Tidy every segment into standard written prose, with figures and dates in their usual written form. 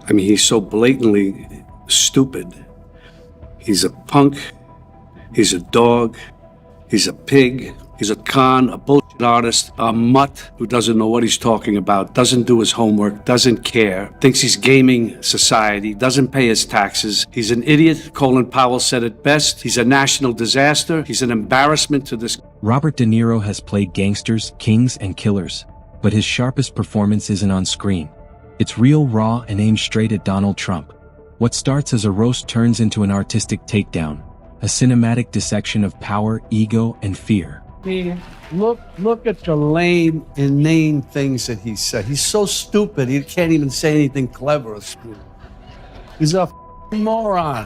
I mean, he's so blatantly stupid. He's a punk. He's a dog. He's a pig. He's a con, a bullshit artist, a mutt who doesn't know what he's talking about, doesn't do his homework, doesn't care, thinks he's gaming society, doesn't pay his taxes. He's an idiot. Colin Powell said it best. He's a national disaster. He's an embarrassment to this. Robert De Niro has played gangsters, kings, and killers, but his sharpest performance isn't on screen. It's real, raw, and aimed straight at Donald Trump. What starts as a roast turns into an artistic takedown, a cinematic dissection of power, ego, and fear. Look at the lame, inane things that he said. He's so stupid, he can't even say anything clever or smooth. He's a moron.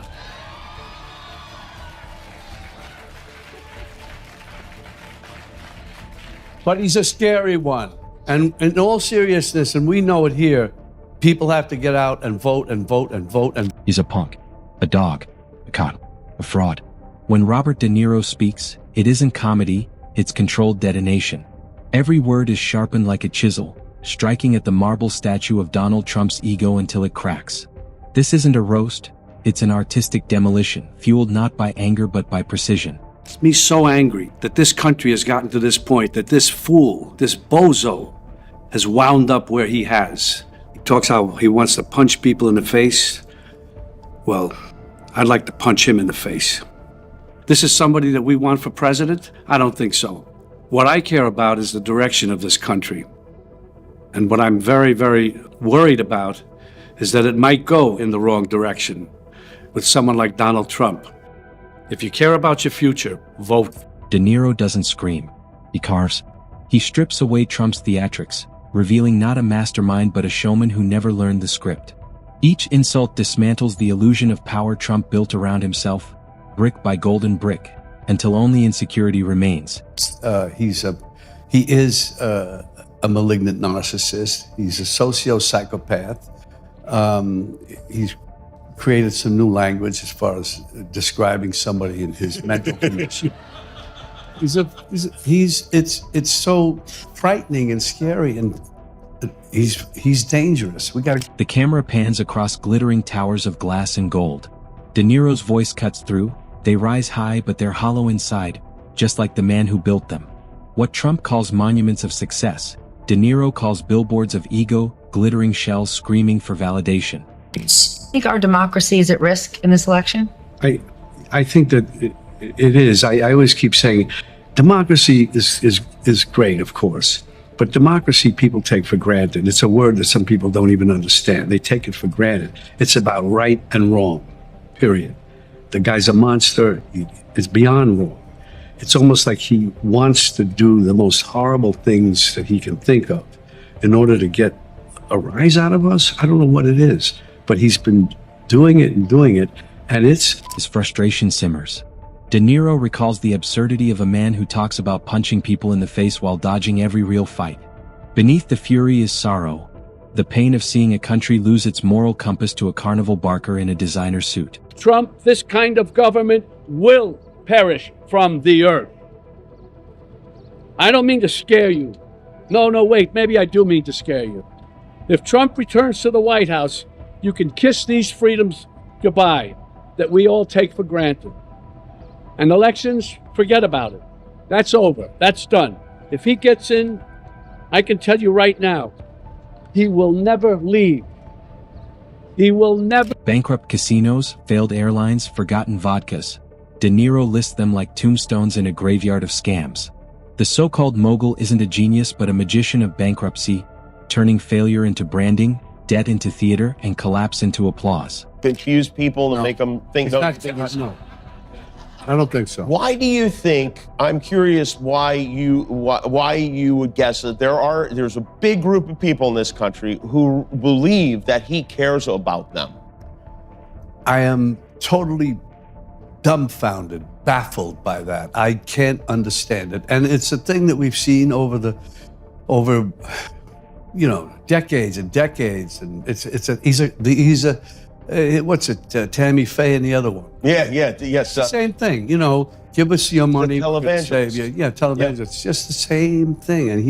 But he's a scary one. And in all seriousness, and we know it here, people have to get out and vote and vote and vote and... He's a punk, a dog, a con, a fraud. When Robert De Niro speaks, it isn't comedy, it's controlled detonation. Every word is sharpened like a chisel, striking at the marble statue of Donald Trump's ego until it cracks. This isn't a roast, it's an artistic demolition, fueled not by anger but by precision. It's me so angry that this country has gotten to this point, that this fool, this bozo, has wound up where he has. He talks how he wants to punch people in the face. Well, I'd like to punch him in the face. This is somebody that we want for president? I don't think so. What I care about is the direction of this country. And what I'm very, very worried about is that it might go in the wrong direction with someone like Donald Trump. If you care about your future, vote. De Niro doesn't scream. He carves. He strips away Trump's theatrics, revealing not a mastermind but a showman who never learned the script. Each insult dismantles the illusion of power Trump built around himself, brick by golden brick, until only insecurity remains. He is a malignant narcissist. He's a socio-psychopath. He's created some new language as far as describing somebody in his mental condition. It's so frightening and scary, and he's dangerous. The camera pans across glittering towers of glass and gold. De Niro's voice cuts through. They rise high, but they're hollow inside, just like the man who built them. What Trump calls monuments of success, De Niro calls billboards of ego, glittering shells screaming for validation. Do you think our democracy is at risk in this election? I think that it is. I always keep saying democracy is great, of course, but democracy people take for granted. It's a word that some people don't even understand. They take it for granted. It's about right and wrong, period. The guy's a monster. It's beyond wrong. It's almost like he wants to do the most horrible things that he can think of in order to get a rise out of us. I don't know what it is, but he's been doing it, and it's... His frustration simmers. De Niro recalls the absurdity of a man who talks about punching people in the face while dodging every real fight. Beneath the fury is sorrow, the pain of seeing a country lose its moral compass to a carnival barker in a designer suit. Trump, this kind of government will perish from the earth. I don't mean to scare you. No, wait, maybe I do mean to scare you. If Trump returns to the White House, you can kiss these freedoms goodbye that we all take for granted. And elections, forget about it. That's over. That's done. If he gets in, I can tell you right now, he will never leave. He will never... Bankrupt casinos, failed airlines, forgotten vodkas. De Niro lists them like tombstones in a graveyard of scams. The so-called mogul isn't a genius but a magician of bankruptcy, turning failure into branding, debt into theater, and collapse into applause. Confuse people to make them think... No, I don't think so. Why do you think, I'm curious why you would guess that there's a big group of people in this country who believe that he cares about them? I am totally dumbfounded, baffled by that. I can't understand it. And it's a thing that we've seen over decades and decades. And he's a what's it, Tammy Faye and the other one? Yes. Same thing, give us your money, televangelist. save you. Yeah, televangelist. Yeah. It's just the same thing. And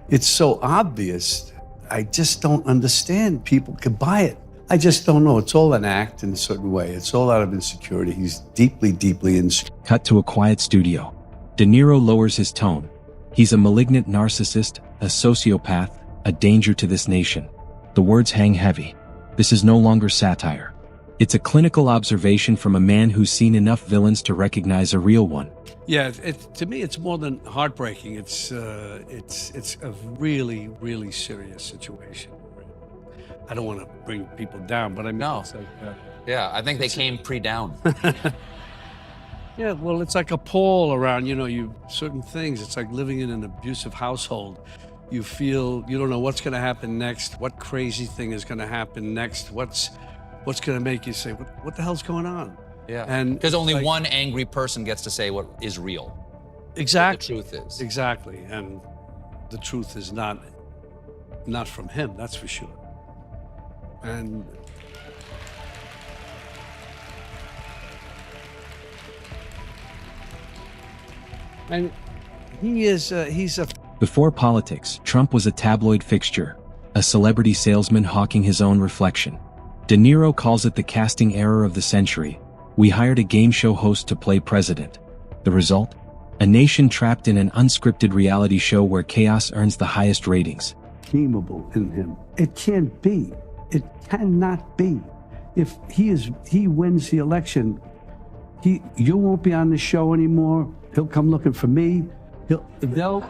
it's so obvious. I just don't understand people could buy it. I just don't know. It's all an act in a certain way. It's all out of insecurity. He's deeply, deeply insecure. Cut to a quiet studio. De Niro lowers his tone. He's a malignant narcissist, a sociopath, a danger to this nation. The words hang heavy. This is no longer satire. It's a clinical observation from a man who's seen enough villains to recognize a real one. Yeah, to me, it's more than heartbreaking. It's a really, really serious situation. I don't want to bring people down, but I mean, No. it's like, Yeah, I think they came pre-down. yeah, well, it's like a pall around, certain things. It's like living in an abusive household. You feel you don't know what's going to happen next. What crazy thing is going to happen next? What's going to make you say, what the hell's going on? Yeah, And because only like- one angry person gets to say what is real. Exactly. What the truth is. Exactly, and the truth is not from him. That's for sure. And he's a Before politics, Trump was a tabloid fixture, a celebrity salesman hawking his own reflection. De Niro calls it the casting error of the century. We hired a game show host to play president. The result? A nation trapped in an unscripted reality show where chaos earns the highest ratings. redeemable in him. It can't be. It cannot be. If he wins the election, you won't be on the show anymore. He'll come looking for me. There'll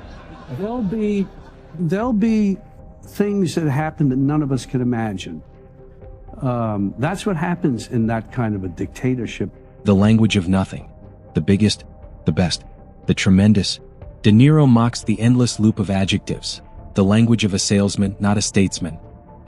be things that happen that none of us could imagine. That's what happens in that kind of a dictatorship. The language of nothing. The biggest, the best, the tremendous. De Niro mocks the endless loop of adjectives. The language of a salesman, not a statesman.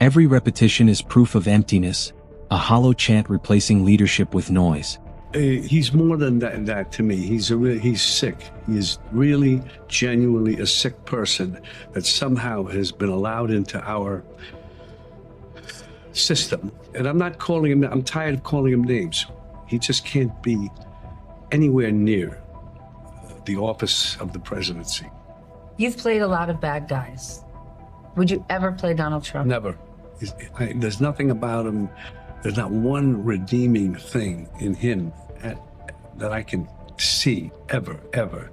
Every repetition is proof of emptiness, a hollow chant replacing leadership with noise. He's more than that to me. He's sick. He is really, genuinely a sick person that somehow has been allowed into our system. And I'm tired of calling him names. He just can't be anywhere near the office of the presidency. You've played a lot of bad guys. Would you ever play Donald Trump? Never. There's nothing about him. There's not one redeeming thing in him that I can see ever.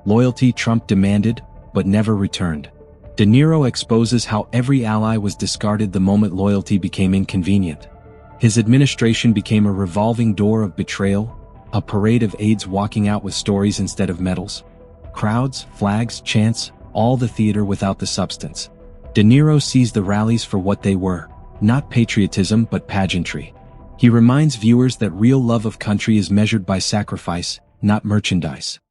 Loyalty Trump demanded, but never returned. De Niro exposes how every ally was discarded the moment loyalty became inconvenient. His administration became a revolving door of betrayal, a parade of aides walking out with stories instead of medals. Crowds, flags, chants, all the theater without the substance. De Niro sees the rallies for what they were, not patriotism but pageantry. He reminds viewers that real love of country is measured by sacrifice, not merchandise.